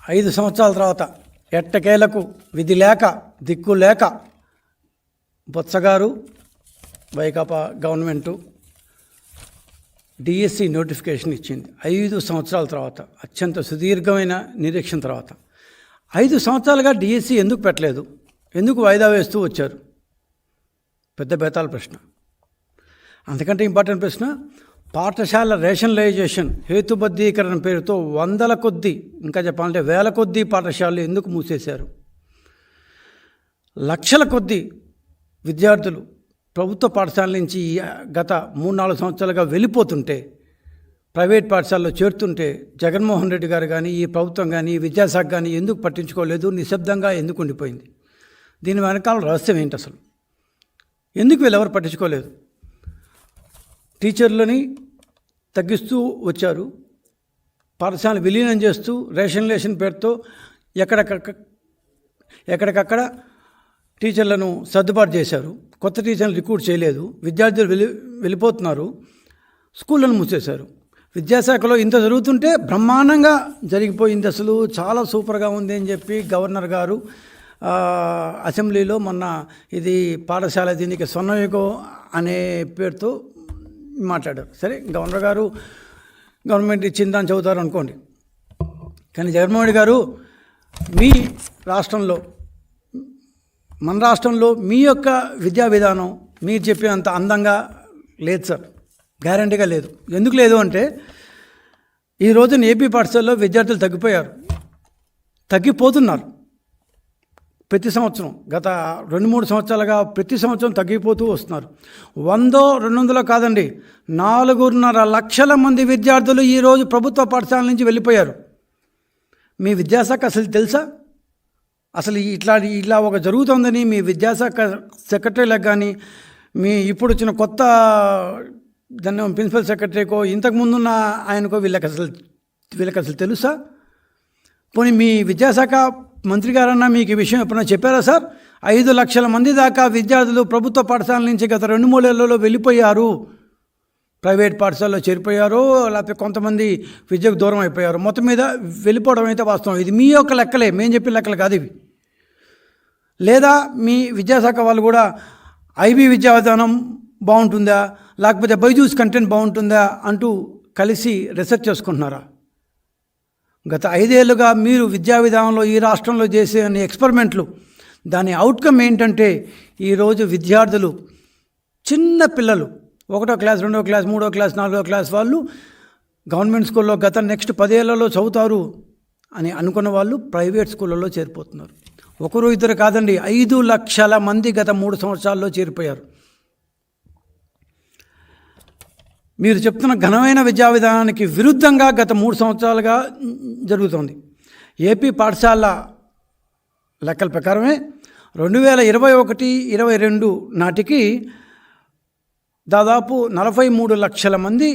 5 సంవత్సరాల తర్వాత ఎట్టకేలకు విధి లేక దిక్కు లేక బొత్సగారు వైకాపా గవర్నమెంటు డిఎస్సి నోటిఫికేషన్ ఇచ్చింది 5 సంవత్సరాల తర్వాత, అత్యంత సుదీర్ఘమైన నిరీక్షణ తర్వాత. 5 సంవత్సరాలుగా డిఎస్సి ఎందుకు పెట్టలేదు, ఎందుకు వాయిదా వేస్తూ వచ్చారు? పెద్ద బేతాల ప్రశ్న. అంతకంటే ఇంపార్టెంట్ ప్రశ్న, పాఠశాల రేషనలైజేషన్ హేతుబద్ధీకరణ పేరుతో వందల కొద్దీ, ఇంకా చెప్పాలంటే వేల కొద్దీ పాఠశాలలు ఎందుకు మూసేశారు? లక్షల కొద్దీ విద్యార్థులు ప్రభుత్వ పాఠశాల నుంచి గత 3-4 సంవత్సరాలుగా వెళ్ళిపోతుంటే, ప్రైవేట్ పాఠశాలలో చేరుతుంటే జగన్మోహన్ రెడ్డి గారు కానీ, ఈ ప్రభుత్వం కానీ, ఈ విద్యాశాఖ కానీ ఎందుకు పట్టించుకోలేదు? నిశ్శబ్దంగా ఎందుకు ఉండిపోయింది? దీని వెనకాల రహస్యం ఏంటి అసలు? ఎందుకు వీళ్ళెవరు పట్టించుకోలేదు? టీచర్లని తగ్గిస్తూ వచ్చారు, పాఠశాలను విలీనం చేస్తూ రేషనలైజేషన్ పేరుతో ఎక్కడికక్కడ టీచర్లను సర్దుబాటు చేశారు, కొత్త టీచర్లు రిక్రూట్ చేయలేదు, విద్యార్థులు వెళ్ళిపోతున్నారు, స్కూళ్ళను మూసేశారు. విద్యాశాఖలో ఇంత జరుగుతుంటే బ్రహ్మాండంగా జరిగిపోయింది, అసలు చాలా సూపర్గా ఉంది అని చెప్పి గవర్నర్ గారు అసెంబ్లీలో మొన్న ఇది పాఠశాల దీనికి స్వర్ణయుగం అనే పేరుతో మాట్లాడారు. సరే, గవర్నర్ గారు గవర్నమెంట్ ఇచ్చిందని చదువుతారు అనుకోండి, కానీ జగన్మోహన్ రెడ్డి గారు మీ రాష్ట్రంలో, మన రాష్ట్రంలో మీ యొక్క విద్యా విధానం మీరు చెప్పేంత అందంగా లేదు సార్, గ్యారంటీగా లేదు. ఎందుకు లేదు అంటే, ఈ రోజున ఏపీ పాఠశాలలో విద్యార్థులు తగ్గిపోతున్నారు. ప్రతి సంవత్సరం గత 2-3 సంవత్సరాలుగా ప్రతి సంవత్సరం తగ్గిపోతూ వస్తున్నారు. 100-200 కాదండి, 4.5 లక్షల మంది విద్యార్థులు ఈరోజు ప్రభుత్వ పాఠశాల నుంచి వెళ్ళిపోయారు. మీ విద్యాశాఖ అసలు తెలుసా? అసలు ఇట్లా ఒక జరుగుతుందని మీ విద్యాశాఖ సెక్రటరీలకు కానీ, మీ ఇప్పుడు వచ్చిన కొత్త దాన్ని ప్రిన్సిపల్ సెక్రటరీకో, ఇంతకుముందున్న ఆయనకో వీళ్ళకి అసలు తెలుసా? పోనీ మీ విద్యాశాఖ మంత్రి గారన్నా మీకు ఈ విషయం ఎప్పుడన్నా చెప్పారా సార్? 5 లక్షల మంది దాకా విద్యార్థులు ప్రభుత్వ పాఠశాల నుంచి గత 2-3 ఏళ్లలో వెళ్ళిపోయారు, ప్రైవేట్ పాఠశాలలో చేరిపోయారు, లేకపోతే కొంతమంది విద్యకు దూరం అయిపోయారు. మొత్తం మీద వెళ్ళిపోవడం అయితే వాస్తవం. ఇది మీ యొక్క లెక్కలే, మేము చెప్పిన లెక్కలు కాదు ఇవి. లేదా మీ విద్యాశాఖ వాళ్ళు కూడా ఐబీ విద్యా విధానం బాగుంటుందా, లేకపోతే బైజూస్ కంటెంట్ బాగుంటుందా అంటూ కలిసి రీసెర్చ్ చేసుకుంటున్నారా? గత 5 ఏళ్ళుగా మీరు విద్యా విధానంలో ఈ రాష్ట్రంలో చేసే అన్ని ఎక్స్పెరిమెంట్లు, దాని అవుట్కమ్ ఏంటంటే, ఈరోజు విద్యార్థులు, చిన్న పిల్లలు 1వ క్లాస్, 2వ క్లాస్, 3వ క్లాస్, 4వ క్లాస్ వాళ్ళు గవర్నమెంట్ స్కూల్లో గత నెక్స్ట్ 10 ఏళ్లలో చదువుతారు అని అనుకున్న వాళ్ళు ప్రైవేట్ స్కూళ్ళలో చేరిపోతున్నారు. 1-2 కాదండి, 5 లక్షల మంది గత 3 సంవత్సరాల్లో చేరిపోయారు. మీరు చెప్తున్న ఘనమైన విద్యా విధానానికి విరుద్ధంగా గత 3 సంవత్సరాలుగా జరుగుతోంది. ఏపీ పాఠశాల లెక్కల ప్రకారమే 2021-22 నాటికి దాదాపు 43 లక్షల మంది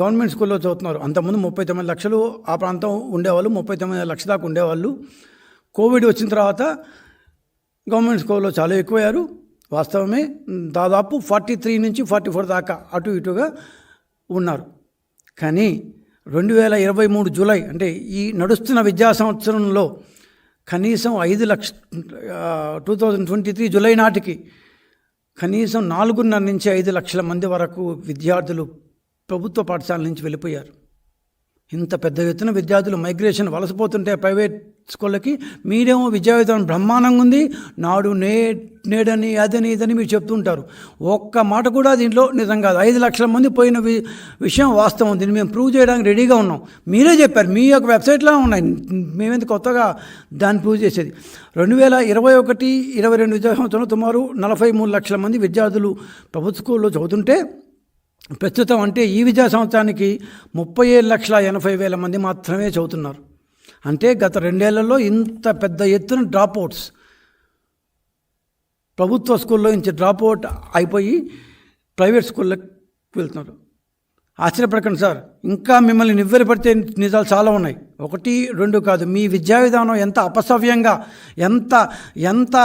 గవర్నమెంట్ స్కూల్లో చదువుతున్నారు. అంతకుముందు 39 లక్షలు ఆ ప్రాంతం ఉండేవాళ్ళు, 39 లక్షల దాకా ఉండేవాళ్ళు. కోవిడ్ వచ్చిన తర్వాత గవర్నమెంట్ స్కూల్లో చాలా ఎక్కువయ్యారు, వాస్తవమే. దాదాపు 43 నుంచి 44 దాకా అటు ఇటుగా ఉన్నారు. కానీ 2023 జూలై, అంటే ఈ నడుస్తున్న విద్యా సంవత్సరంలో కనీసం 2023 జూలై నాటికి కనీసం 4.5 నుంచి 5 లక్షల మంది వరకు విద్యార్థులు ప్రభుత్వ పాఠశాల నుంచి వెళ్ళిపోయారు. ఇంత పెద్ద ఎత్తున విద్యార్థులు మైగ్రేషన్ వలసపోతుంటే ప్రైవేట్ స్కూళ్ళకి, మీరేమో విద్యా విధానం బ్రహ్మాండంగా ఉంది, నాడు నేడని అదని ఇదని మీరు చెప్తుంటారు. ఒక్క మాట కూడా దీంట్లో నిజం కాదు. 5 లక్షల మంది పోయిన విషయం వాస్తవం. దీన్ని మేము ప్రూవ్ చేయడానికి రెడీగా ఉన్నాం. మీరే చెప్పారు, మీ యొక్క వెబ్సైట్లో ఉన్నాయి, మేమెందుకు కొత్తగా దాన్ని ప్రూవ్ చేసేది. 2021-22 విద్యా సంవత్సరంలో సుమారు 43 లక్షల మంది విద్యార్థులు ప్రభుత్వ స్కూల్లో చదువుతుంటే, ప్రస్తుతం అంటే ఈ విద్యా సంవత్సరానికి 37,80,000 మంది మాత్రమే చదువుతున్నారు. అంటే గత 2 ఏళ్లలో ఇంత పెద్ద ఎత్తున డ్రాప్అవుట్స్, ప్రభుత్వ స్కూల్లో నుంచి డ్రాప్అవుట్ అయిపోయి ప్రైవేట్ స్కూళ్ళకి వెళ్తున్నారు. ఆశ్చర్యపడకండి సార్, ఇంకా మిమ్మల్ని నివ్వెరపడితే నిజాలు చాలా ఉన్నాయి. 1, 2 కాదు. మీ విద్యా విధానం ఎంత అపసవ్యంగా, ఎంత ఎంత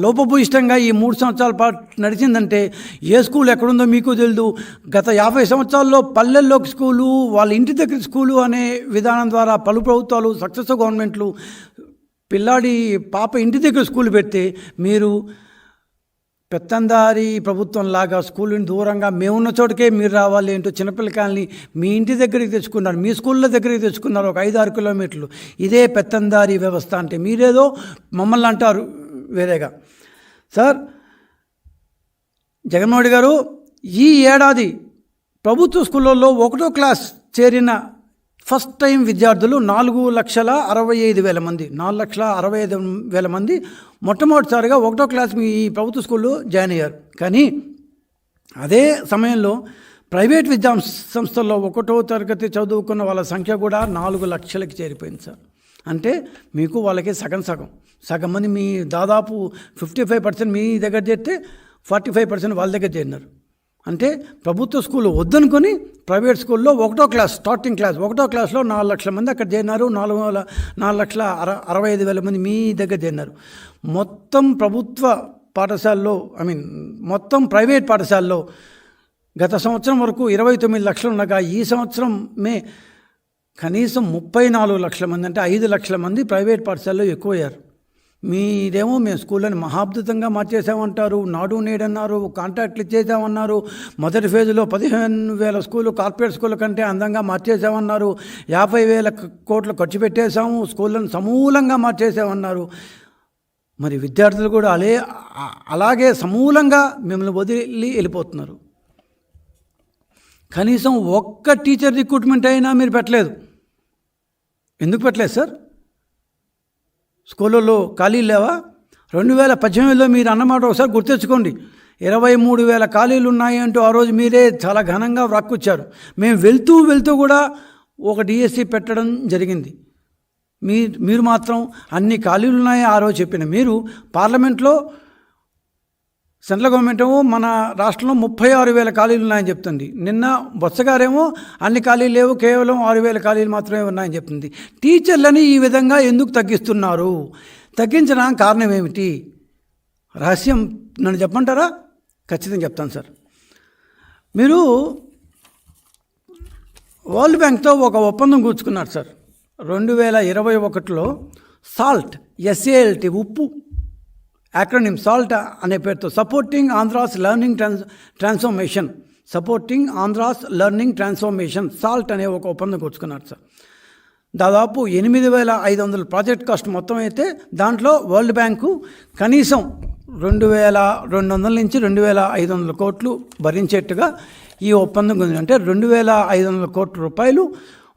లోపభూయిష్టంగా ఈ 3 సంవత్సరాల పాటు నడిచిందంటే ఏ స్కూల్ ఎక్కడుందో మీకు తెలియదు. గత 50 సంవత్సరాల్లో పల్లెల్లోకి స్కూలు, వాళ్ళ ఇంటి దగ్గర స్కూలు అనే విధానం ద్వారా పలు ప్రభుత్వాలు, సక్సెసివ్ గవర్నమెంట్లు పిల్లాడి పాప ఇంటి దగ్గర స్కూల్ పెడితే మీరు పెత్తందారి ప్రభుత్వంలాగా స్కూల్ని దూరంగా మేమున్న చోటుకే మీరు రావాలి ఏంటో చిన్నపిల్లకాయల్ని మీ ఇంటి దగ్గరికి తెచ్చుకున్నారు, మీ స్కూళ్ళ దగ్గరికి తెచ్చుకున్నారు, ఒక 5-6 కిలోమీటర్లు. ఇదే పెత్తందారి వ్యవస్థ అంటే. మీరేదో మమ్మల్ని అంటారు వేరేగా. సార్ జగన్మోహన్ గారు ఈ ఏడాది ప్రభుత్వ స్కూళ్ళల్లో 1వ క్లాస్ చేరిన ఫస్ట్ టైం విద్యార్థులు 4,65,000 మంది, 4,65,000 మంది మొట్టమొదటిసారిగా 1వ క్లాస్ మీ ప్రభుత్వ స్కూల్లో జాయిన్ అయ్యారు. కానీ అదే సమయంలో ప్రైవేట్ విద్యా సంస్థల్లో 1వ తరగతి చదువుకున్న వాళ్ళ సంఖ్య కూడా 4 లక్షలకి చేరిపోయింది సార్. అంటే మీకు వాళ్ళకి సగం మంది, మీ దాదాపు 55% మీ దగ్గర చేరితే 45% వాళ్ళ దగ్గర చేరినారు. అంటే ప్రభుత్వ స్కూల్ వద్దనుకొని ప్రైవేట్ స్కూల్లో 1వ క్లాస్ స్టార్టింగ్ క్లాస్ 1వ క్లాస్లో 4 లక్షల మంది అక్కడ చేరినారు. 4,65,000 మంది మీ దగ్గర చేరినారు. మొత్తం ప్రభుత్వ పాఠశాలలో మొత్తం ప్రైవేట్ పాఠశాలలో గత సంవత్సరం వరకు 29 లక్షలు ఉండగా ఈ సంవత్సరం కనీసం 34 లక్షల మంది, అంటే 5 లక్షల మంది ప్రైవేట్ పాఠశాలలో ఎక్కువయ్యారు. మీరేమో మేము స్కూళ్ళని మహాద్భుతంగా మార్చేసామంటారు, నాడు నేడన్నారు, కాంట్రాక్ట్లు ఇచ్చేసామన్నారు, మొదటి ఫేజ్లో 15,000 స్కూలు కార్పొరేట్ స్కూళ్ళ కంటే అందంగా మార్చేసామన్నారు, 50,000 కోట్లు ఖర్చు పెట్టేశాము, స్కూళ్ళను సమూలంగా మార్చేసామన్నారు. మరి విద్యార్థులు కూడా అలాగే సమూలంగా మిమ్మల్ని వదిలి వెళ్ళిపోతున్నారు. కనీసం ఒక్క టీచర్ రిక్రూట్మెంట్ అయినా మీరు పెట్టలేదు. ఎందుకు పెట్టలేదు సార్? స్కూళ్ళల్లో ఖాళీలు లేవా? 2018లో మీరు అన్నమాట ఒకసారి గుర్తెచ్చుకోండి. 23,000 ఖాళీలు ఉన్నాయి అంటూ ఆ రోజు మీరే చాలా ఘనంగా వ్రాక్కొచ్చారు. మేము వెళ్తూ కూడా ఒక డిఎస్సి పెట్టడం జరిగింది. మీరు మాత్రం అన్ని ఖాళీలు ఉన్నాయి ఆ రోజు చెప్పిన మీరు పార్లమెంట్లో సెంట్రల్ గవర్నమెంట్ ఏమో మన రాష్ట్రంలో 36,000 ఖాళీలు ఉన్నాయని చెప్తుంది. నిన్న బొత్స గారేమో అన్ని ఖాళీలు లేవు, కేవలం 6,000 ఖాళీలు మాత్రమే ఉన్నాయని చెప్తుంది. టీచర్లని ఈ విధంగా ఎందుకు తగ్గిస్తున్నారు? తగ్గించడానికి కారణం ఏమిటి? రహస్యం నన్ను చెప్పమంటారా? ఖచ్చితంగా చెప్తాను సార్. మీరు వరల్డ్ బ్యాంక్తో ఒక ఒప్పందం కూర్చుకున్నారు సార్. 2021లో సాల్ట్, SALT, ఉప్పు యాక్రోనిమ్ సాల్ట్ అనే పేరుతో supporting Andhra's learning transformation salt అనే ఒక ఒప్పందం కూర్చుకున్నారు సార్. దాదాపు 8,500 ప్రాజెక్ట్ కాస్ట్ మొత్తం అయితే దాంట్లో వరల్డ్ బ్యాంకు కనీసం 2,200 నుంచి 2,500 కోట్లు భరించేట్టుగా ఈ ఒప్పందం ఉంది. అంటే 2,500 కోట్ల రూపాయలు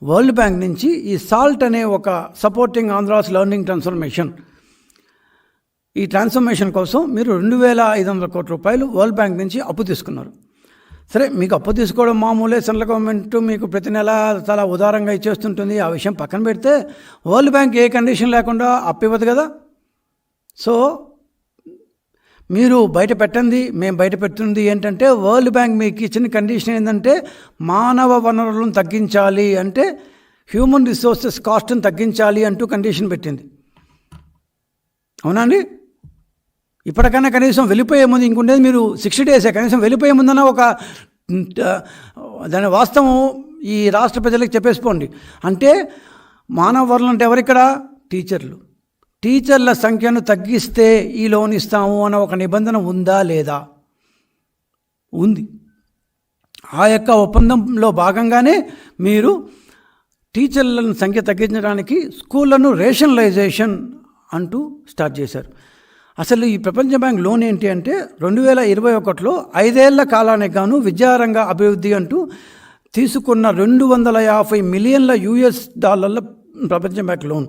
వరల్డ్ బ్యాంక్ నుంచి ఈ సాల్ట్ అనే ఒక సపోర్టింగ్ ఆంధ్రాస్ లెర్నింగ్ ఈ ట్రాన్స్ఫర్మేషన్ కోసం మీరు 2,500 కోట్ల రూపాయలు వరల్డ్ బ్యాంక్ నుంచి అప్పు తీసుకున్నారు. సరే, మీకు అప్పు తీసుకోవడం మామూలే, సెంట్రల్ గవర్నమెంట్ మీకు ప్రతి నెల చాలా ఉదారంగా ఇచ్చేస్తుంటుంది. ఆ విషయం పక్కన పెడితే వరల్డ్ బ్యాంక్ ఏ కండిషన్ లేకుండా అప్పు ఇవ్వదు కదా. సో మీరు బయట పెట్టండి, మేము బయట పెడుతుంది ఏంటంటే వరల్డ్ బ్యాంక్ మీకు ఇచ్చిన కండిషన్ ఏంటంటే మానవ వనరులను తగ్గించాలి, అంటే హ్యూమన్ రిసోర్సెస్ కాస్ట్ని తగ్గించాలి అంటూ కండిషన్ పెట్టింది. అవునండి? ఇప్పటికన్నా కనీసం వెళ్ళిపోయే ముందు ఇంకుండేది మీరు 60 డేసే, కనీసం వెళ్ళిపోయే ముందన్న ఒక దాని వాస్తవం ఈ రాష్ట్ర ప్రజలకు చెప్పేసిపోండి. అంటే మానవ వనరులు అంటే ఎవరిక్కడ? టీచర్ల సంఖ్యను తగ్గిస్తే ఈ లోన్ ఇస్తాము అన్న ఒక నిబంధన ఉందా లేదా? ఉంది. ఆ యొక్క ఒప్పందంలో భాగంగానే మీరు టీచర్ల సంఖ్య తగ్గించడానికి స్కూళ్ళను రేషనలైజేషన్ అంటూ స్టార్ట్ చేశారు. అసలు ఈ ప్రపంచ బ్యాంక్ లోన్ ఏంటి అంటే 2021లో 5 ఏళ్ల కాలానికి గాను విద్యారంగ అభివృద్ధి అంటూ తీసుకున్న $250 మిలియన్ ప్రపంచ బ్యాంక్ లోన్.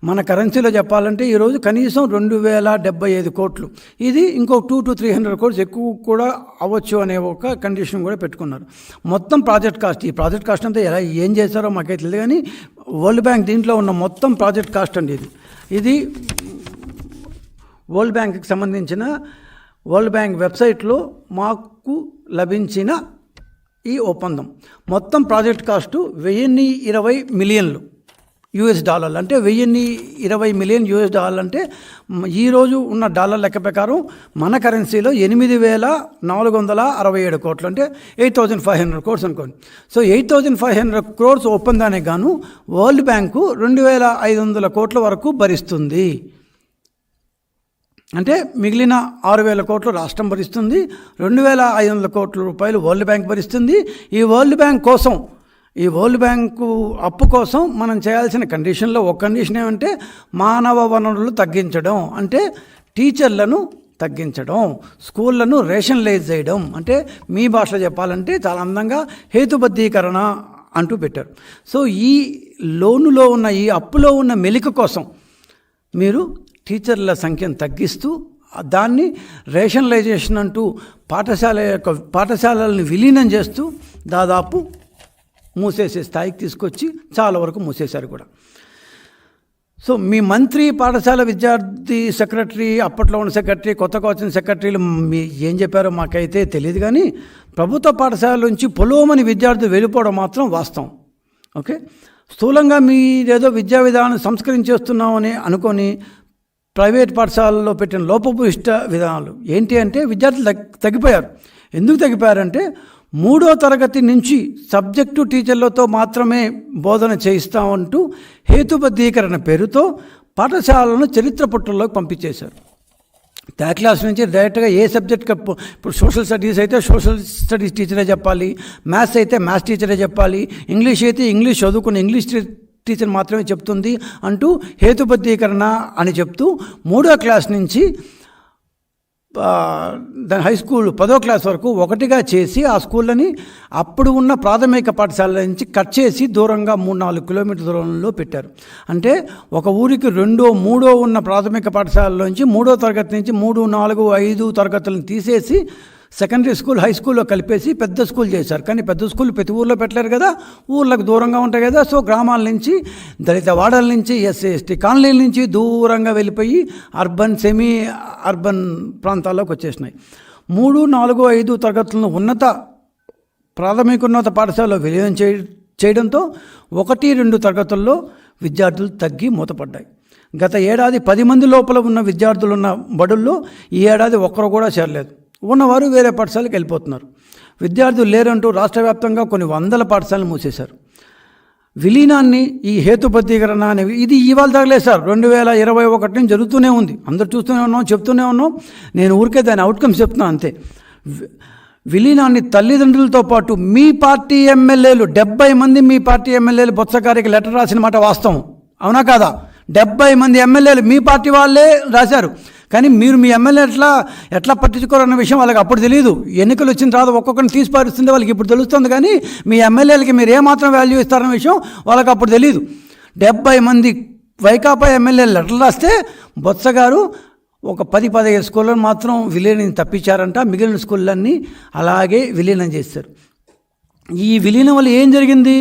మన కరెన్సీలో చెప్పాలంటే ఈరోజు కనీసం 2,075 కోట్లు. ఇది ఇంకో 200 to 300 కోట్స్ ఎక్కువ కూడా అవ్వచ్చు అనే ఒక కండిషన్ కూడా పెట్టుకున్నారు. మొత్తం ప్రాజెక్ట్ కాస్ట్, ఈ ప్రాజెక్ట్ కాస్ట్ అంతా ఏం చేశారో మాకైతే తెలియదు, కానీ వరల్డ్ బ్యాంక్ దీంట్లో ఉన్న మొత్తం ప్రాజెక్ట్ కాస్ట్ అండి ఇది వరల్డ్ బ్యాంక్కి సంబంధించిన వరల్డ్ బ్యాంక్ వెబ్సైట్లో మాకు లభించిన ఈ ఒప్పందం. మొత్తం ప్రాజెక్ట్ కాస్టు 1,020 మిలియన్లు. యూఎస్ డాలర్లు, అంటే 1020 మిలియన్ యూఎస్ డాలర్లు, అంటే ఈరోజు ఉన్న డాలర్ లెక్క ప్రకారం మన కరెన్సీలో 8467 కోట్లు, అంటే 8500 crores అనుకోండి. సో 8500 crores ఒప్పందానికి గాను వరల్డ్ బ్యాంకు 2500 కోట్ల వరకు భరిస్తుంది. అంటే మిగిలిన 6000 కోట్లు రాష్ట్రం భరిస్తుంది, 2500 కోట్ల రూపాయలు వరల్డ్ బ్యాంక్ భరిస్తుంది. ఈ వరల్డ్ బ్యాంకు అప్పు కోసం మనం చేయాల్సిన కండిషన్లో ఒక కండిషన్ ఏమంటే మానవ వనరులు తగ్గించడం, అంటే టీచర్లను తగ్గించడం, స్కూళ్లను రేషనలైజ్ చేయడం, అంటే మీ భాషలో చెప్పాలంటే చాలా అందంగా హేతుబద్ధీకరణ అంటూ పెట్టారు. సో ఈ లోనులో ఉన్న, ఈ అప్పులో ఉన్న మెలిక కోసం మీరు టీచర్ల సంఖ్యను తగ్గిస్తూ దాన్ని రేషనలైజేషన్ అంటూ పాఠశాలలను విలీనం చేస్తూ దాదాపు మూసేసే స్థాయికి తీసుకొచ్చి చాలా వరకు మూసేశారు కూడా. సో మీ మంత్రి, పాఠశాల విద్యార్థి సెక్రటరీ, అప్పట్లో ఉన్న సెక్రటరీ, కొత్తగా వచ్చిన సెక్రటరీలు ఏం చెప్పారో మాకైతే తెలియదు, కానీ ప్రభుత్వ పాఠశాల నుంచి పొలోమని విద్యార్థులు వెళ్ళిపోవడం మాత్రం వాస్తవం. ఓకే, స్థూలంగా మీరేదో విద్యా విధానం సంస్కరించేస్తున్నామని అనుకొని ప్రైవేట్ పాఠశాలలో పెట్టిన లోపభూయిష్ట విధానాలు ఏంటి అంటే విద్యార్థులు తగ్గిపోయారు. ఎందుకు తగ్గిపోయారంటే 3వ తరగతి నుంచి సబ్జెక్టు టీచర్లతో మాత్రమే బోధన చేయిస్తామంటూ హేతుబద్ధీకరణ పేరుతో పాఠశాలను చరిత్ర పుటల్లోకి పంపించేశారు. థర్డ్ క్లాస్ నుంచి డైరెక్ట్గా ఏ సబ్జెక్ట్కి, ఇప్పుడు సోషల్ స్టడీస్ అయితే సోషల్ స్టడీస్ టీచరే చెప్పాలి, మ్యాథ్స్ అయితే మ్యాథ్స్ టీచరే చెప్పాలి, ఇంగ్లీష్ అయితే ఇంగ్లీష్ చదువుకున్న ఇంగ్లీష్ టీచర్ మాత్రమే చెప్తుంది అంటూ హేతుబద్ధీకరణ అని చెప్తూ 3వ క్లాస్ నుంచి దాని హై స్కూల్ 10వ క్లాస్ వరకు ఒకటిగా చేసి ఆ స్కూళ్ళని అప్పుడు ఉన్న ప్రాథమిక పాఠశాల నుంచి కట్ చేసి దూరంగా 3-4 కిలోమీటర్ల దూరంలో పెట్టారు. అంటే ఒక ఊరికి 2-3 ఉన్న ప్రాథమిక పాఠశాలలోంచి 3వ తరగతి నుంచి 3, 4, 5 తరగతులను తీసేసి సెకండరీ స్కూల్, హై స్కూల్లో కలిపేసి పెద్ద స్కూల్ చేశారు. కానీ పెద్ద స్కూల్ ప్రతి ఊర్లో పెట్టలేరు కదా, ఊర్లకు దూరంగా ఉంటాయి కదా. సో గ్రామాల నుంచి, దళిత వాడల నుంచి, SC/ST కాలనీల నుంచి దూరంగా వెళ్ళిపోయి అర్బన్, సెమీ అర్బన్ ప్రాంతాల్లోకి వచ్చేసినాయి. 3, 4, 5 తరగతులను ప్రాథమికోన్నత పాఠశాలలో విలీనం చేయడంతో 1, 2 తరగతుల్లో విద్యార్థులు తగ్గి మూతపడ్డాయి. గత ఏడాది 10 మంది లోపల ఉన్న విద్యార్థులున్న బడుల్లో ఈ ఏడాది ఒక్కరు కూడా చేరలేదు. ఉన్నవారు వేరే పాఠశాలకు వెళ్ళిపోతున్నారు. విద్యార్థులు లేరంటూ రాష్ట్ర వ్యాప్తంగా కొన్ని 100 పాఠశాలను మూసేశారు. విలీనాన్ని, ఈ హేతుబద్ధీకరణ అనేవి ఇది ఇవాళ తగలేదు సార్, 2021 నుంచి జరుగుతూనే ఉంది. అందరూ చూస్తూనే ఉన్నాం, చెప్తూనే ఉన్నాం. నేను ఊరికే దాని అవుట్కమ్స్ చెప్తున్నాను అంతే. విలీనాన్ని తల్లిదండ్రులతో పాటు మీ పార్టీ ఎమ్మెల్యేలు 70 మంది మీ పార్టీ ఎమ్మెల్యేలు బొత్స గారికి లెటర్ రాసిన మాట వాస్తవం, అవునా కాదా? 70 మంది ఎమ్మెల్యేలు మీ పార్టీ వాళ్ళే రాశారు. కానీ మీరు మీ ఎమ్మెల్యే ఎట్లా పట్టించుకోరన్న విషయం వాళ్ళకి అప్పుడు తెలియదు. ఎన్నికలు వచ్చిన తర్వాత ఒక్కొక్కరిని తీసి పారుస్తుంటే వాళ్ళకి ఇప్పుడు తెలుస్తుంది. కానీ మీ ఎమ్మెల్యేలకి మీరు ఏమాత్రం వాల్యూ ఇస్తారన్న విషయం వాళ్ళకి అప్పుడు తెలియదు. 70 మంది వైకాపా ఎమ్మెల్యేలు లెటర్లు రాస్తే బొత్స గారు ఒక 10-15 స్కూళ్ళను మాత్రం విలీనం తప్పించారంట. మిగిలిన స్కూళ్ళన్నీ అలాగే విలీనం చేశారు. ఈ విలీనం వల్ల ఏం జరిగింది?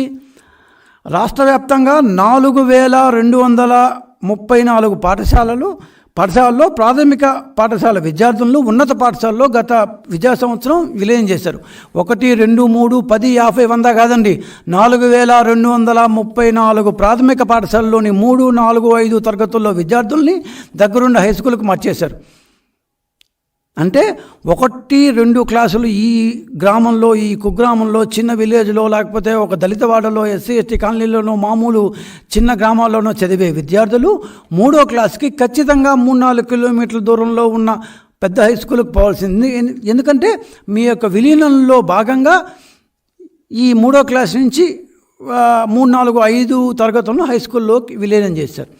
రాష్ట్ర వ్యాప్తంగా 4234 పాఠశాలలో ప్రాథమిక పాఠశాల విద్యార్థులను ఉన్నత పాఠశాలలో గత విద్యా సంవత్సరం విలీనం చేశారు. 1, 2, 3, 10, 50, 100 కాదండి, 4234 ప్రాథమిక పాఠశాలలోని 3, 4, 5 తరగతుల్లో విద్యార్థుల్ని దగ్గరుండి హై స్కూల్కి మార్చేశారు. అంటే 1, 2 క్లాసులు ఈ గ్రామంలో, ఈ కుగ్రామంలో, చిన్న విలేజ్లో, లేకపోతే ఒక దళితవాడలో, SC/ST కాలనీలోనో, మామూలు చిన్న గ్రామాల్లోనో చదివే విద్యార్థులు 3వ క్లాస్కి ఖచ్చితంగా 3-4 కిలోమీటర్ల దూరంలో ఉన్న పెద్ద హై స్కూల్కి పోవాల్సింది. ఎందుకంటే మీ యొక్క విలీనంలో భాగంగా ఈ 3వ క్లాస్ నుంచి 3, 4, 5 తరగతులను హై స్కూల్లోకి విలీనం చేశారు.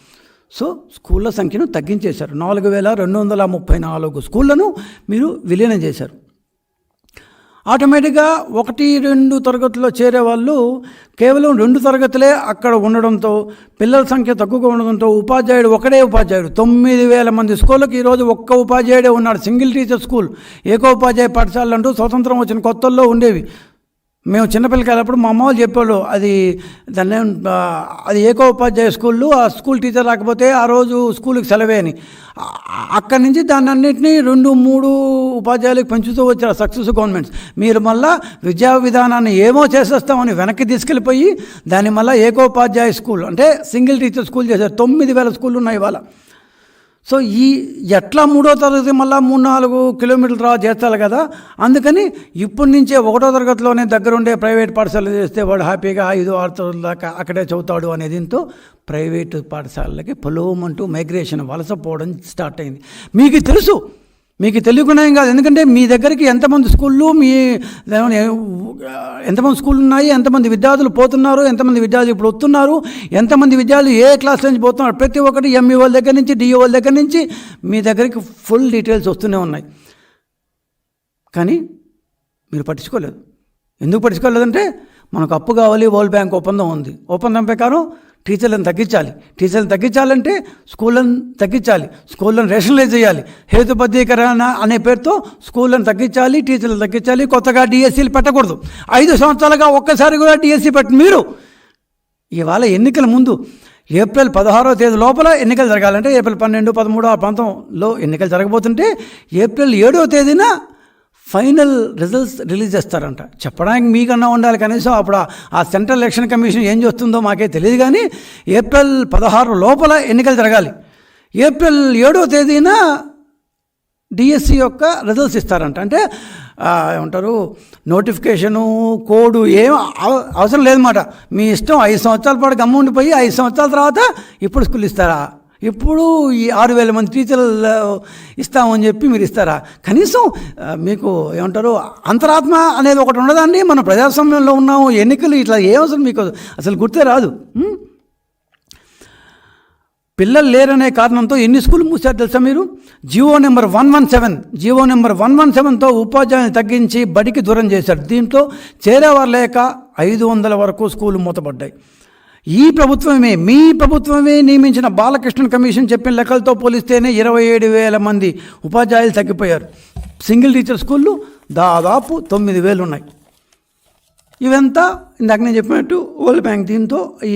సో స్కూళ్ళ సంఖ్యను తగ్గించేశారు. 4234 స్కూళ్లను మీరు విలీనం చేశారు. ఆటోమేటిక్గా 1, 2 తరగతుల్లో చేరే వాళ్ళు కేవలం 2 తరగతులే అక్కడ ఉండడంతో, పిల్లల సంఖ్య తక్కువగా ఉండడంతో ఉపాధ్యాయుడు ఒకడే ఉపాధ్యాయుడు 9000 మంది స్కూళ్ళకి ఈరోజు ఒక్క ఉపాధ్యాయుడే ఉన్నాడు. సింగిల్ టీచర్ స్కూల్, ఏకోపాధ్యాయ పాఠశాలలు అంటూ స్వతంత్రం వచ్చిన కొత్తల్లో ఉండేవి. మేము చిన్నపిల్లకాయలప్పుడు మా అమ్మ వాళ్ళు చెప్పేవాళ్ళు, అది ఏకోపాధ్యాయ స్కూళ్ళు, ఆ స్కూల్ టీచర్ రాకపోతే ఆ రోజు స్కూల్కి సెలవే అని. అక్కడి నుంచి దాన్ని అన్నింటినీ 2-3 ఉపాధ్యాయులకు పెంచుతూ వచ్చారు సక్సెస్ గవర్నమెంట్స్. మీరు మళ్ళీ విద్యా విధానాన్ని ఏమో చేసేస్తామని వెనక్కి తీసుకెళ్ళిపోయి దాన్ని మళ్ళీ ఏకోపాధ్యాయ స్కూల్ అంటే సింగిల్ టీచర్ స్కూల్ చేశారు. 9,000 స్కూళ్ళు ఉన్నాయి ఇవాళ. సో ఎట్లా 3వ తరగతి మళ్ళీ 3-4 కిలోమీటర్ల తర్వాత చేస్తారు కదా. అందుకని ఇప్పటి నుంచే 1వ తరగతిలోనే దగ్గరుండే ప్రైవేట్ పాఠశాలలు చేస్తే వాడు హ్యాపీగా 5-6 తరగతుల దాకా అక్కడే చదువుతాడు అనే దీంతో ప్రైవేటు పాఠశాలలకి పొలోమంటూ మైగ్రేషన్ వలసపోవడం స్టార్ట్ అయింది. మీకు తెలియకుండా ఏం కాదు. ఎందుకంటే మీ దగ్గరికి ఎంతమంది స్కూళ్ళు, ఎంతమంది స్కూళ్ళు ఉన్నాయి, ఎంతమంది విద్యార్థులు పోతున్నారు, ఎంతమంది విద్యార్థులు ఇప్పుడు వస్తున్నారు, ఎంతమంది విద్యార్థులు ఏ క్లాస్ నుంచి పోతున్నారు, ప్రతి ఒక్కటి ఎంఈ వాళ్ళ దగ్గర నుంచి డిఓ వాళ్ళ దగ్గర నుంచి మీ దగ్గరికి ఫుల్ డీటెయిల్స్ వస్తూనే ఉన్నాయి. కానీ మీరు పట్టించుకోలేదు. ఎందుకు పట్టించుకోలేదంటే మనకు అప్పు కావాలి, వరల్డ్ బ్యాంక్ ఒప్పందం ఉంది. ఒప్పందం ప్రకారం టీచర్లను తగ్గించాలంటే స్కూళ్ళను తగ్గించాలి, స్కూళ్ళను రేషనలైజ్ చేయాలి. హేతుబద్ధీకరణ అనే పేరుతో స్కూళ్ళను తగ్గించాలి, టీచర్లను తగ్గించాలి. కొత్తగా డిఎస్సీలు పెట్టకూడదు. 5 సంవత్సరాలుగా ఒక్కసారి కూడా డిఎస్సీ పెట్టి మీరు ఇవాళ ఎన్నికల ముందు ఏప్రిల్ 16వ తేదీ లోపల ఎన్నికలు జరగాలంటే ఏప్రిల్ 12, 13 ఆ ప్రాంతంలో ఎన్నికలు జరగబోతుంటే ఏప్రిల్ 7వ తేదీన ఫైనల్ రిజల్ట్స్ రిలీజ్ చేస్తారంట. చెప్పడానికి మీకన్నా ఉండాలి కనీసం. అప్పుడు ఆ సెంట్రల్ ఎలక్షన్ కమిషన్ ఏం చేస్తుందో మాకే తెలియదు. కానీ ఏప్రిల్ 16 లోపల ఎన్నికలు జరగాలి. ఏప్రిల్ 7వ తేదీన డిఎస్సి యొక్క రిజల్ట్స్ ఇస్తారంట. అంటే ఏమంటారు, నోటిఫికేషను, కోడు ఏం అవసరం లేదన్నమాట. మీ ఇష్టం. 5 సంవత్సరాల పాటు గమ్మ ఉండిపోయి 5 సంవత్సరాల తర్వాత ఇప్పుడు స్కూల్ ఇస్తారా? ఇప్పుడు ఈ 6,000 మంది టీచర్లు ఇస్తామని చెప్పి మీరు ఇస్తారా? కనీసం మీకు ఏమంటారు, అంతరాత్మ అనేది ఒకటి ఉండదండి. మనం ప్రజాస్వామ్యంలో ఉన్నాము. ఎన్నికలు ఇట్లా ఏమవసరం మీకు అసలు గుర్తే రాదు. పిల్లలు లేరనే కారణంతో ఎన్ని స్కూళ్ళు మూసారు తెలుసా మీరు? జీవో నెంబర్ 117తో ఉపాధ్యాయుని తగ్గించి బడికి దూరం చేశారు. దీంట్లో చేరేవారు లేక 500 వరకు స్కూళ్ళు మూతపడ్డాయి. మీ ప్రభుత్వమే నియమించిన బాలకృష్ణన్ కమిషన్ చెప్పిన లెక్కలతో పోలిస్తేనే 27,000 మంది ఉపాధ్యాయులు తగ్గిపోయారు. సింగిల్ టీచర్ స్కూళ్ళు దాదాపు 9,000 ఉన్నాయి. ఇవంతా ఇందాక నేను చెప్పినట్టు వరల్డ్ బ్యాంక్ దీంతో ఈ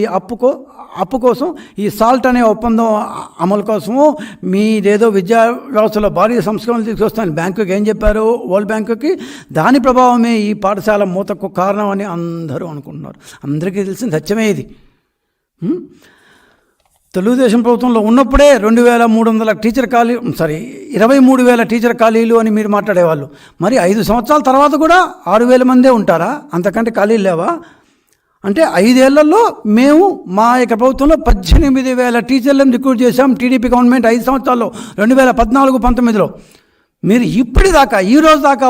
అప్పు కోసం ఈ సాల్ట్ అనే ఒప్పందం అమలు కోసము మీదేదో విద్యా వ్యవస్థలో భారీ సంస్కరణలు తీసుకొస్తాను బ్యాంకుకి ఏం చెప్పారు వరల్డ్ బ్యాంకుకి, దాని ప్రభావమే ఈ పాఠశాల మూతకు కారణం అని అందరూ అనుకుంటున్నారు. అందరికీ తెలిసిన సత్యమే ఇది. తెలుగుదేశం ప్రభుత్వంలో ఉన్నప్పుడే 23,000 టీచర్ ఖాళీలు అని మీరు మాట్లాడేవాళ్ళు. మరి 5 సంవత్సరాల తర్వాత కూడా 6,000 మందే ఉంటారా? అంతకంటే ఖాళీలు లేవా? అంటే 5 ఏళ్లలో మేము మా యొక్క ప్రభుత్వంలో 18,000 టీచర్లను రిక్రూట్ చేశాం. టీడీపీ గవర్నమెంట్ 5 సంవత్సరాల్లో 2014-19లో. మీరు ఇప్పటిదాకా ఈ రోజు దాకా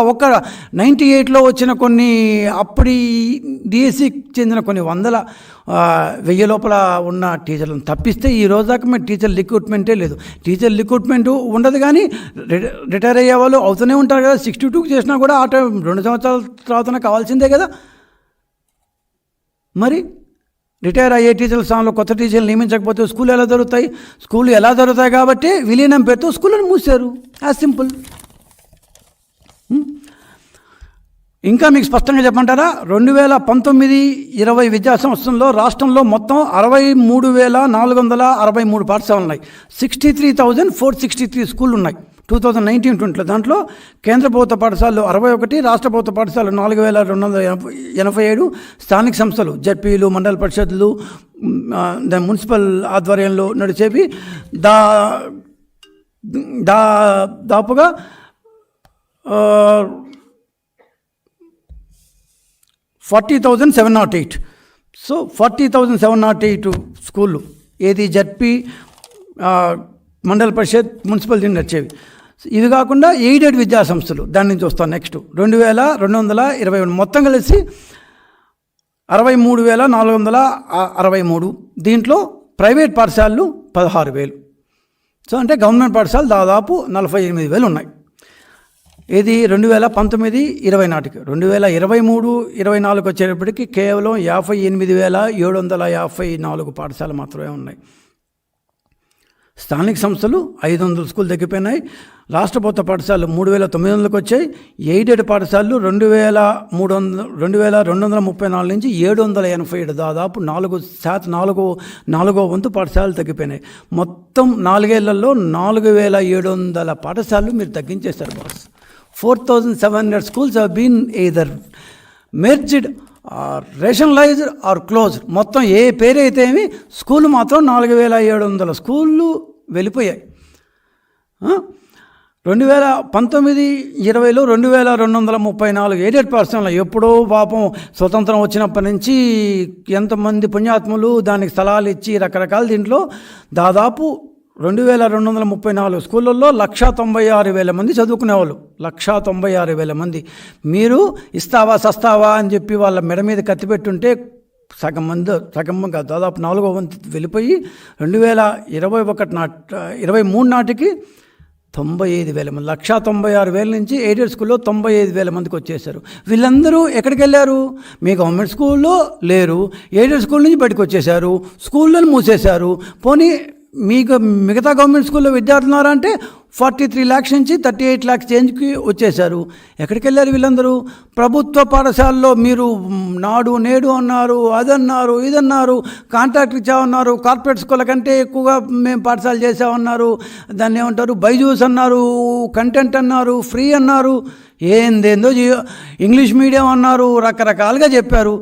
98లో వచ్చిన కొన్ని అప్పటి డిఎస్సికి చెందిన కొన్ని 100,000 లోపల ఉన్న టీచర్లను తప్పిస్తే ఈ రోజు దాకా మేము టీచర్ రిక్రూట్మెంటే లేదు. టీచర్ రిక్రూట్మెంట్ ఉండదు. కానీ రిటైర్ అయ్యే వాళ్ళు అవుతూనే ఉంటారు కదా. 62 చేసినా కూడా ఆ టైం 2 సంవత్సరాల తర్వాతనే కావాల్సిందే కదా. మరి రిటైర్ అయ్యే టీచర్ల స్థానంలో కొత్త టీచర్లు నియమించకపోతే స్కూల్ ఎలా జరుగుతాయి? స్కూళ్ళు ఎలా జరుగుతాయి కాబట్టి విలీనం పేరుతో స్కూళ్ళను మూసారు. As simple. ఇంకా మీకు స్పష్టంగా చెప్పమంటారా? 2019-20 విద్యా సంవత్సరంలో రాష్ట్రంలో మొత్తం 63,463 పాఠశాలలు ఉన్నాయి. 63,463 స్కూళ్ళు ఉన్నాయి 2019-20లో. దాంట్లో కేంద్ర ప్రభుత్వ పాఠశాలలు 61, రాష్ట్ర ప్రభుత్వ పాఠశాలలు 4,287, స్థానిక సంస్థలు జడ్పీలు, మండల పరిషత్లు, మున్సిపల్ ఆధ్వర్యంలో నడిచేవి దాపుగా 40,708. సో 40,708 స్కూళ్ళు ఏది జడ్పీ, మండల పరిషత్, మున్సిపల్ దీన్ని నడిచేవి. ఇది కాకుండా ఎయిడెడ్ విద్యా సంస్థలు దాని నుంచి వస్తాం. నెక్స్ట్ 2,220 మొత్తం కలిసి 63,463. దీంట్లో ప్రైవేట్ పాఠశాలలు 16,000. సో అంటే గవర్నమెంట్ పాఠశాలలు దాదాపు 48,000 ఉన్నాయి. ఇది 2019-20 నాటికి. 2023-24 వచ్చేటప్పటికి కేవలం 58,754 పాఠశాలలు మాత్రమే ఉన్నాయి. స్థానిక సంస్థలు 500 స్కూల్ తగ్గిపోయినాయి. రాష్ట్ర ప్రభుత్వ పాఠశాలలు 3,900కి వచ్చాయి. ఎయిడెడ్ పాఠశాలలు 2,234 నుంచి 787, దాదాపు 4% వంతు పాఠశాలలు తగ్గిపోయినాయి. మొత్తం 4 ఏళ్లలో 4,700 పాఠశాలలు మీరు తగ్గించేస్తారు boss. 4,700 schools have been either merged or rationalized or closed. మొత్తం ఏ పేరైతే ఏమి స్కూళ్ళు మాత్రం 4,700 స్కూళ్ళు వెళ్ళిపోయాయి. 2019-20లో 2,234 ఎయిడెడ్ పాఠశాలలు. ఎప్పుడో పాపం స్వతంత్రం వచ్చినప్పటి నుంచి ఎంతమంది పుణ్యాత్ములు దానికి స్థలాలు ఇచ్చి రకరకాల దీంట్లో దాదాపు 2,234 స్కూళ్ళల్లో 196,000 మంది చదువుకునేవాళ్ళు. 196,000 మంది. మీరు ఇస్తావా సస్తావా అని చెప్పి వాళ్ళ మెడ మీద కత్తి పెట్టుంటే సగం కాదు, దాదాపు 4వ వంతు వెళ్ళిపోయి 2023 నాటికి 95,000 మంది, 196,000 నుంచి ఎయిడెడ్ స్కూల్లో 95,000 మందికి వచ్చేసారు. వీళ్ళందరూ ఎక్కడికి వెళ్ళారు? మీ గవర్నమెంట్ స్కూల్లో లేరు, ఎయిడెడ్ స్కూల్ నుంచి బయటకు వచ్చేసారు, స్కూళ్ళను మూసేశారు. పోనీ మీకు మిగతా గవర్నమెంట్ స్కూల్లో విద్యార్థులు ఉన్నారంటే 43 lakhs నుంచి 38 lakhs చేంజ్కి వచ్చేసారు. ఎక్కడికి వెళ్ళారు వీళ్ళందరూ? ప్రభుత్వ పాఠశాలలో మీరు నాడు నేడు అన్నారు, అదన్నారు, ఇదన్నారు, కాంట్రాక్ట్ ఇచ్చామన్నారు, కార్పొరేట్ స్కూళ్ళ కంటే ఎక్కువగా మేము పాఠశాల చేసామన్నారు, దాన్ని ఏమంటారు బైజూస్ అన్నారు, కంటెంట్ అన్నారు, ఫ్రీ అన్నారు, ఏందేందో ఇంగ్లీష్ మీడియం అన్నారు, రకరకాలుగా చెప్పారు.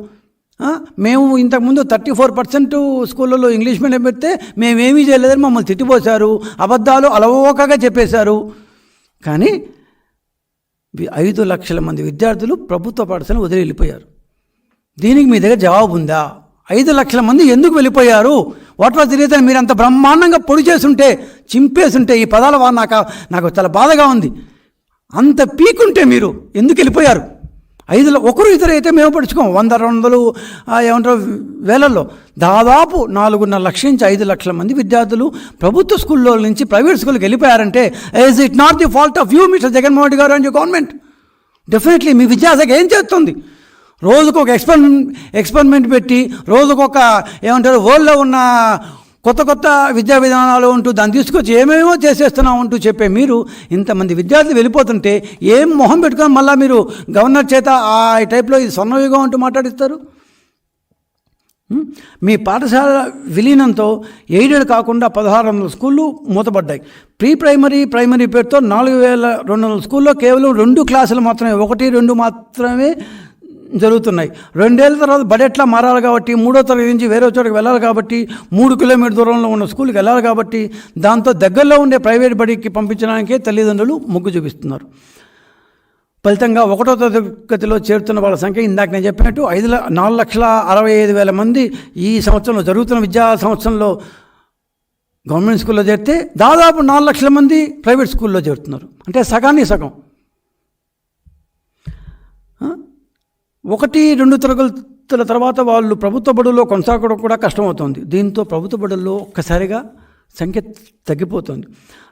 మేము ఇంతకుముందు 34% స్కూళ్ళలో ఇంగ్లీష్ మీడియం పెడితే మేమేమీ చేయలేదని మమ్మల్ని తిట్టిపోశారు, అబద్ధాలు అలవోకగా చెప్పేశారు. కానీ 5 లక్షల మంది విద్యార్థులు ప్రభుత్వ పాఠశాలను వదిలి వెళ్ళిపోయారు. దీనికి మీ దగ్గర జవాబు ఉందా? 5 లక్షల మంది ఎందుకు వెళ్ళిపోయారు? What was the reason? మీరు అంత బ్రహ్మాండంగా పొడి చేసుంటే, చింపేసుంటే, ఈ పదాల నాకు చాలా బాధగా ఉంది. అంత పీకుంటే మీరు ఎందుకు వెళ్ళిపోయారు? 5 ఒకరు ఇద్దరు అయితే మేము పడుచుకోం, 100-200 ఏమంటారు వేలల్లో దాదాపు 4.5 లక్షల నుంచి 5 లక్షల మంది విద్యార్థులు ప్రభుత్వ స్కూల్లో నుంచి ప్రైవేట్ స్కూల్కి వెళ్ళిపోయారంటే is it not the fault of you mister Jaganmohan Reddy గారు అండ్ యూ గవర్నమెంట్? డెఫినెట్లీ మీ విద్యాశాఖ ఏం చేస్తుంది? రోజుకొక ఎక్స్పెరిమెంట్ పెట్టి రోజుకొక ఏమంటారు వరల్డ్లో ఉన్న కొత్త విద్యా విధానాలు ఉంటూ దాన్ని తీసుకొచ్చి ఏమేమో చేసేస్తున్నాం అంటూ చెప్పే మీరు ఇంతమంది విద్యార్థులు వెళ్ళిపోతుంటే ఏం మొహం పెట్టుకొని మళ్ళీ మీరు గవర్నర్ చేత ఆ టైప్లో ఇది స్వర్ణయుగం అంటూ మాట్లాడిస్తారు? మీ పాఠశాల విలీనంతో ఎయిడెడ్ కాకుండా 1,600 స్కూళ్ళు మూతపడ్డాయి. ప్రైమరీ పేరుతో 4,200 స్కూల్లో కేవలం 2 క్లాసులు మాత్రమే, 1-2 మాత్రమే జరుగుతున్నాయి. 2 ఏళ్ళ తర్వాత బడెట్లా మారాలి కాబట్టి 3వ తరగతి నుంచి వేరే చోటుకి వెళ్ళాలి కాబట్టి 3 కిలోమీటర్ దూరంలో ఉన్న స్కూల్కి వెళ్ళాలి కాబట్టి దాంతో దగ్గరలో ఉండే ప్రైవేట్ బడికి పంపించడానికే తల్లిదండ్రులు మొగ్గు చూపిస్తున్నారు. ఫలితంగా 1వ తరగతిలో చేరుతున్న వాళ్ళ సంఖ్య ఇందాక నేను చెప్పినట్టు 4,65,000 మంది ఈ సంవత్సరంలో జరుగుతున్న విద్యా సంవత్సరంలో గవర్నమెంట్ స్కూల్లో చేరితే దాదాపు 4 లక్షల మంది ప్రైవేట్ స్కూల్లో చేరుతున్నారు. అంటే సగానికి సగం. 1-2 తరగతుల తర్వాత వాళ్ళు ప్రభుత్వ బడుల్లో కొనసాగడం కూడా కష్టమవుతుంది. దీంతో ప్రభుత్వ బడుల్లో ఒక్కసారిగా సంఖ్య తగ్గిపోతుంది.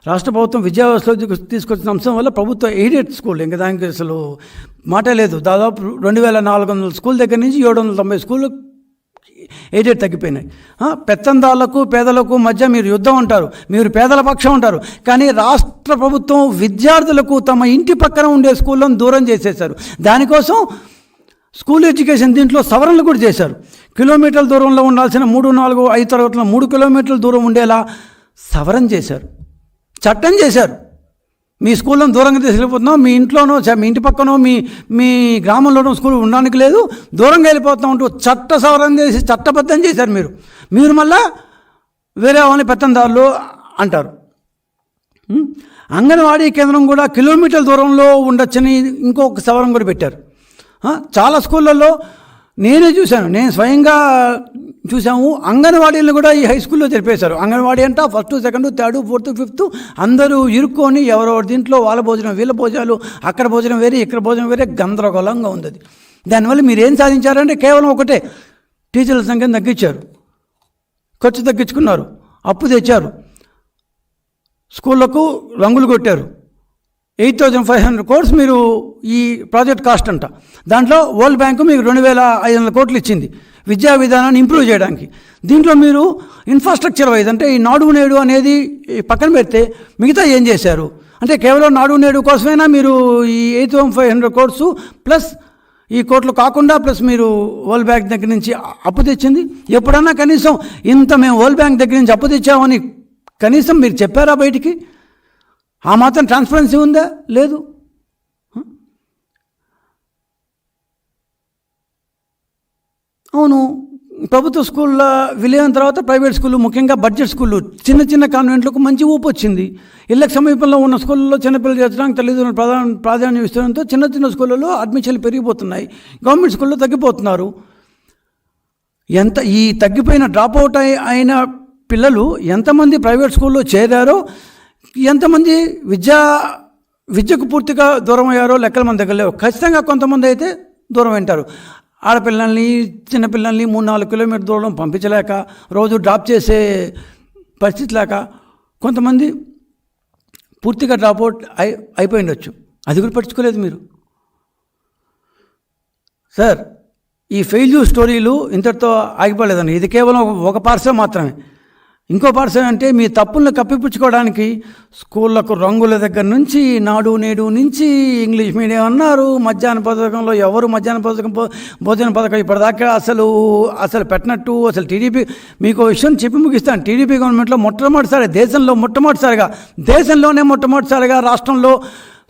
రాష్ట్ర ప్రభుత్వం విద్యా వ్యవస్థలో తీసుకొచ్చిన అంశం వల్ల ప్రభుత్వ ఎయిడెడ్ స్కూల్ ఇంకా దానికి అసలు మాటే లేదు. దాదాపు 2,400 స్కూల్ దగ్గర నుంచి 790 స్కూళ్ళు ఎయిడెడ్ తగ్గిపోయినాయి. పెత్తందారులకు పేదలకు మధ్య మీరు యుద్ధం అంటారు, మీరు పేదల పక్షం ఉంటారు. కానీ రాష్ట్ర ప్రభుత్వం విద్యార్థులకు తమ ఇంటి పక్కన ఉండే స్కూళ్ళను దూరం చేసేశారు. దానికోసం స్కూల్ ఎడ్యుకేషన్ దీంట్లో సవరణలు కూడా చేశారు. కిలోమీటర్ల దూరంలో ఉండాల్సిన 3, 4, 5 తరగతుల 3 కిలోమీటర్ల దూరం ఉండేలా సవరణ చేశారు, చట్టం చేశారు. మీ స్కూళ్ళను దూరంగా తీసుకెళ్ళిపోతున్నాం, మీ ఇంట్లోనో మీ ఇంటి పక్కనో మీ గ్రామంలోనో స్కూల్ ఉండడానికి లేదు, దూరంగా వెళ్ళిపోతున్నాం అంటూ చట్ట సవరణ చేసి చట్టబద్ధం చేశారు. మీరు మళ్ళా వేరే వాళ్ళని పెత్తందారులు అంటారు. అంగన్వాడీ కేంద్రం కూడా కిలోమీటర్ల దూరంలో ఉండొచ్చని ఇంకొక సవరణ కూడా పెట్టారు. చాలా స్కూళ్ళల్లో నేను స్వయంగా చూసాము. అంగన్వాడీలను కూడా ఈ హై స్కూల్లో జరిపేశారు. అంగన్వాడీ అంటే 1st, 2nd, 3rd, 4th, 5th అందరూ ఇరుక్కొని ఎవరెవరి దీంట్లో వాళ్ళ భోజనం వీళ్ళ భోజనాలు, అక్కడ భోజనం వేరే ఇక్కడ భోజనం వేరే, గందరగోళంగా ఉంది. దానివల్ల మీరు ఏం సాధించారంటే కేవలం ఒకటే, టీచర్ల సంఖ్యను తగ్గించారు, ఖర్చు తగ్గించుకున్నారు, అప్పు తెచ్చారు, స్కూళ్ళకు రంగులు కొట్టారు. 8,500 crores మీరు ఈ ప్రాజెక్ట్ కాస్ట్ అంట. దాంట్లో వరల్డ్ బ్యాంకు మీకు 2,500 కోట్లు ఇచ్చింది విద్యా విధానాన్ని ఇంప్రూవ్ చేయడానికి. దీంట్లో మీరు ఇన్ఫ్రాస్ట్రక్చర్ వైజ్ అంటే ఈ నాడు నేడు అనేది పక్కన పెడితే మిగతా ఏం చేశారు? అంటే కేవలం నాడు నేడు కోసమైనా మీరు ఈ 8,500 కోర్సు ప్లస్ ఈ కోట్లు కాకుండా ప్లస్ మీరు వరల్డ్ బ్యాంక్ దగ్గర నుంచి అప్పు తెచ్చింది? ఎప్పుడన్నా కనీసం ఇంత మేము వరల్డ్ బ్యాంక్ దగ్గర నుంచి అప్పు తెచ్చామని కనీసం మీరు చెప్పారా బయటికి? ఆ మాత్రం ట్రాన్స్పరెన్సీ ఉందా? లేదు. అవును, ప్రభుత్వ స్కూళ్ళ విలీనం తర్వాత ప్రైవేట్ స్కూళ్ళు, ముఖ్యంగా బడ్జెట్ స్కూళ్ళు, చిన్న చిన్న కాన్వెంట్లకు మంచి ఊపు వచ్చింది. ఇళ్ళకి సమీపంలో ఉన్న స్కూళ్ళలో చిన్నపిల్లలు చేర్చడానికి తల్లిదండ్రులు ప్రాధాన్యం ఇస్తడంతో చిన్న చిన్న స్కూళ్ళలో అడ్మిషన్లు పెరిగిపోతున్నాయి, గవర్నమెంట్ స్కూల్లో తగ్గిపోతున్నారు. ఈ తగ్గిపోయిన డ్రాప్అవుట్ అయిన పిల్లలు ఎంతమంది ప్రైవేట్ స్కూల్లో చేరారో, ఎంతమంది విద్యకు పూర్తిగా దూరం అయ్యారో లెక్కల మన దగ్గర లేవు. ఖచ్చితంగా కొంతమంది అయితే దూరం వింటారు. ఆడపిల్లల్ని, చిన్నపిల్లల్ని 3-4 కిలోమీటర్ దూరం పంపించలేక, రోజు డ్రాప్ చేసే పరిస్థితి లేక కొంతమంది పూర్తిగా డ్రాప్అవుట్ అయిపోయిండొచ్చు. అది కూడా పట్టించుకోలేదు మీరు. సార్, ఈ ఫెయిల్యూర్ స్టోరీలు ఇంతటితో ఆగిపోలేదండి. ఇది కేవలం ఒక పార్శ్వం మాత్రమే. ఇంకో పార్శ్వం అంటే మీ తప్పులను కప్పిపుచ్చుకోవడానికి స్కూళ్ళకు రంగుల దగ్గర నుంచి, నాడు నేడు నుంచి, ఇంగ్లీష్ మీడియం అన్నారు, మధ్యాహ్న పథకంలో ఎవరు మధ్యాహ్న భోజన పథకం ఇప్పటిదాకా అసలు పెట్టినట్టు. అసలు టీడీపీ, మీకు విషయం చెప్పి ముగిస్తాను. టీడీపీ గవర్నమెంట్లో దేశంలోనే మొట్టమొదటిసారిగా రాష్ట్రంలో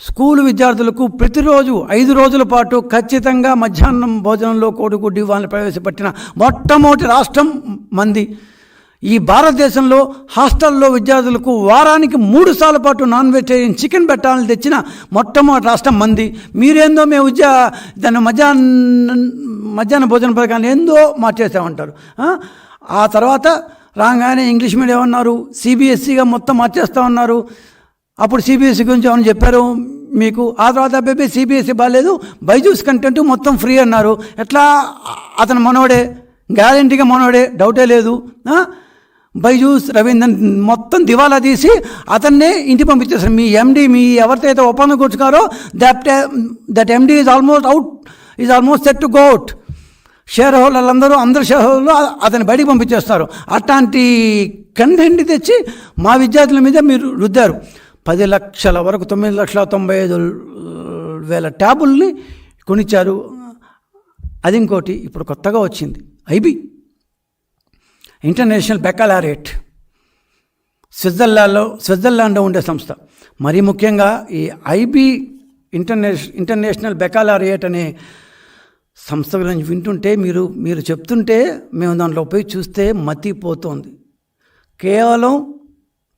స్కూలు విద్యార్థులకు ప్రతిరోజు 5 రోజుల పాటు ఖచ్చితంగా మధ్యాహ్నం భోజనంలో కోడిగుడ్డు ఇవ్వాలని ప్రవేశపెట్టిన మొట్టమొదటి రాష్ట్రం మంది. ఈ భారతదేశంలో హాస్టల్లో విద్యార్థులకు వారానికి 3 సార్ల పాటు నాన్ వెజిటేరియన్ చికెన్ పెట్టాలని తెచ్చిన మొట్టమొదటి రాష్ట్రం మంది. మీరేందో మేము దాన్ని మధ్యాహ్న భోజన పథకాన్ని ఏందో మార్చేసామంటారు. ఆ తర్వాత రాగానే ఇంగ్లీష్ మీడియం అన్నారు, సిబిఎస్ఈగా మొత్తం మార్చేస్తామన్నారు. అప్పుడు సిబిఎస్ఈ గురించి ఏమని చెప్పారు మీకు? ఆ తర్వాత అబ్బాయి సిబిఎస్ఈ బాగాలేదు, బైజూస్ కంటెంట్ మొత్తం ఫ్రీ అన్నారు. ఎట్లా? అతను మనోడే, గ్యారెంటీగా మనోడే, డౌటే లేదు. బైజూస్ రవీంద్రన్ మొత్తం దివాలా తీసి అతన్నే ఇంటి పంపించేస్తారు. మీ ఎండి, మీ ఎవరితో అయితే ఒప్పందం కూర్చున్నారో that MD is almost set to go out. Share హోల్డర్లు అందరూ షేర్ హోల్డర్లు అతన్ని బయటికి పంపించేస్తారు. అట్లాంటి కంటెంట్ తెచ్చి మా విద్యార్థుల మీద మీరు రుద్దారు. 10 లక్షల వరకు 9,95,000 ట్యాబుల్ని కొనిచ్చారు. అది ఇంకోటి ఇప్పుడు కొత్తగా వచ్చింది, ఐబీ, ఇంటర్నేషనల్ బెకాలరేట్. స్విట్జర్లాండ్లో ఉండే సంస్థ. మరీ ముఖ్యంగా ఈ ఐబీ ఇంటర్నేషనల్ బెకాలరేట్ అనే సంస్థ గురించి వింటుంటే, మీరు చెప్తుంటే మేము దాంట్లో పోయి చూస్తే మతిపోతోంది. కేవలం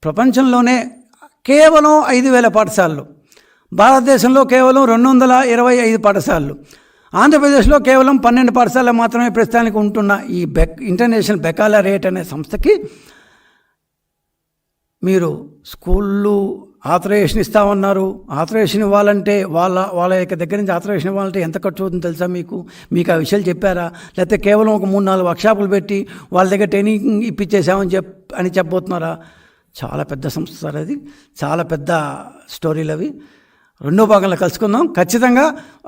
ప్రపంచంలోనే కేవలం 5,000 పాఠశాలలు, భారతదేశంలో కేవలం 225 పాఠశాలలు, ఆంధ్రప్రదేశ్లో కేవలం 12 పాఠశాలలు మాత్రమే ప్రస్తుతానికి ఉంటున్న ఈ ఇంటర్నేషనల్ బెకాలరేట్ అనే సంస్థకి మీరు స్కూళ్ళు ఆథరైజేషన్ ఇస్తామన్నారు. ఆథరైజేషన్ ఇవ్వాలంటే వాళ్ళ యొక్క దగ్గర నుంచి ఆథరైజేషన్ ఇవ్వాలంటే ఎంత ఖర్చు అవుతుందో తెలుసా మీకు? ఆ విషయాలు చెప్పారా? లేకపోతే కేవలం ఒక 3-4 వర్క్షాపులు పెట్టి వాళ్ళ దగ్గర ట్రైనింగ్ ఇప్పించేసామని చెప్పబోతున్నారా? చాలా పెద్ద సంస్థ సార్ అది, చాలా పెద్ద స్టోరీలు అవి. రెండో భాగంలో కలుసుకుందాం ఖచ్చితంగా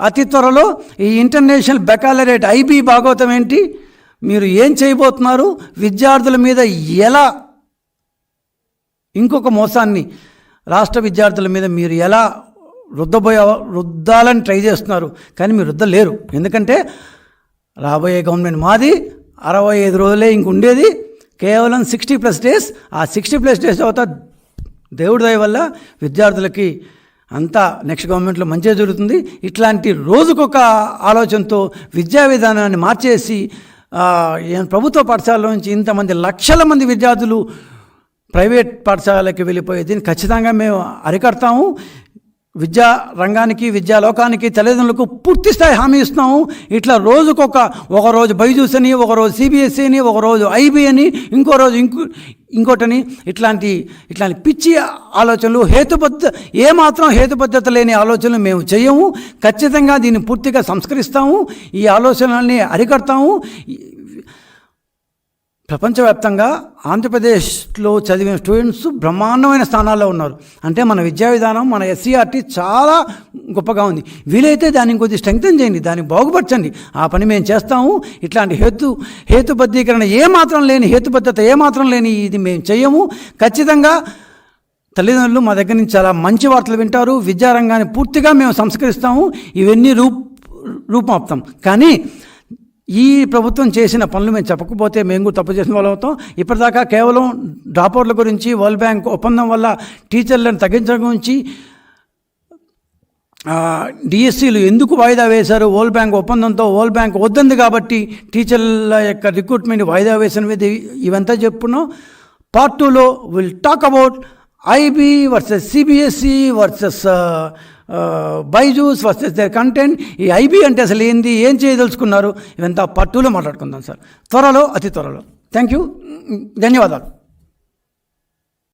అతి త్వరలో. ఈ ఇంటర్నేషనల్ బెకాలరేట్ ఐబీ భాగవతం ఏంటి, మీరు ఏం చేయబోతున్నారు, విద్యార్థుల మీద ఎలా ఇంకొక మోసాన్ని రాష్ట్ర విద్యార్థుల మీద మీరు ఎలా రుద్దాలని ట్రై చేస్తున్నారు, కానీ మీరు రుద్దలేరు. ఎందుకంటే రాబోయే గవర్నమెంట్ మాది, 65 రోజులే ఇంకుండేది, కేవలం 60+ డేస్. ఆ 60+ డేస్ తర్వాత దేవుడి దయ వల్ల విద్యార్థులకి అంతా నెక్స్ట్ గవర్నమెంట్లో మంచిగా జరుగుతుంది. ఇట్లాంటి రోజుకొక ఆలోచనతో విద్యా విధానాన్ని మార్చేసి ప్రభుత్వ పాఠశాలలో నుంచి ఇంతమంది లక్షల మంది విద్యార్థులు ప్రైవేట్ పాఠశాలకి వెళ్ళిపోయే దీన్ని ఖచ్చితంగా మేము అరికడతాము. విద్యా రంగానికి, విద్యా లోకానికి, తల్లిదండ్రులకు పూర్తి స్థాయి హామీ ఇస్తున్నాము. ఇట్లా ఒకరోజు బైజూస్ అని, ఒకరోజు సిబిఎస్ఈ అని, ఒకరోజు ఐబీ అని, ఇంకో రోజు ఇంకోటని, ఇట్లాంటి పిచ్చి ఆలోచనలు, ఏమాత్రం హేతుబద్ధత లేని ఆలోచనలు మేము చేయము. ఖచ్చితంగా దీన్ని పూర్తిగా సంస్కరిస్తాము, ఈ ఆలోచనల్ని అరికడతాము. ప్రపంచవ్యాప్తంగా ఆంధ్రప్రదేశ్లో చదివిన స్టూడెంట్స్ బ్రహ్మాండమైన స్థానాల్లో ఉన్నారు. అంటే మన విద్యా విధానం, మన ఎస్సీఆర్టీ చాలా గొప్పగా ఉంది. వీలైతే దాన్ని కొద్దిగా స్ట్రెంగ్తన్ చేయండి, దాన్ని బాగుపరచండి. ఆ పని మేము చేస్తాము. ఇట్లాంటి హేతుబద్ధీకరణ హేతుబద్ధత ఏమాత్రం లేని ఇది మేము చేయము. ఖచ్చితంగా తల్లిదండ్రులు మా దగ్గర నుంచి చాలా మంచి వార్తలు వింటారు. విద్యారంగాన్ని పూర్తిగా మేము సంస్కరిస్తాము, ఇవన్నీ రూపమాపుతాం. కానీ ఈ ప్రభుత్వం చేసిన పనులు మేము చెప్పకపోతే మేము కూడా తప్పు చేసిన వాళ్ళు అవుతాం. ఇప్పటిదాకా కేవలం డ్రాప్అవుట్ల గురించి, వరల్డ్ బ్యాంక్ ఒప్పందం వల్ల టీచర్లను తగ్గించడం గురించి, డిఎస్సీలు ఎందుకు వాయిదా వేశారు, వరల్డ్ బ్యాంక్ ఒప్పందంతో వరల్డ్ బ్యాంక్ వద్దంది కాబట్టి టీచర్ల యొక్క రిక్రూట్మెంట్ వాయిదా వేసినవి, ఇవంతా చెప్పుకున్నాం. పార్ట్ 2లో will talk about IB versus CBSE versus Byju's versus their content. ఈ ఐబీ అంటే అసలు ఏంది, ఏం చేయదలుచుకున్నారు, ఇవంతా పార్ట్ 2లో మాట్లాడుకుందాం సార్, త్వరలో, అతి త్వరలో. థ్యాంక్ యూ, ధన్యవాదాలు.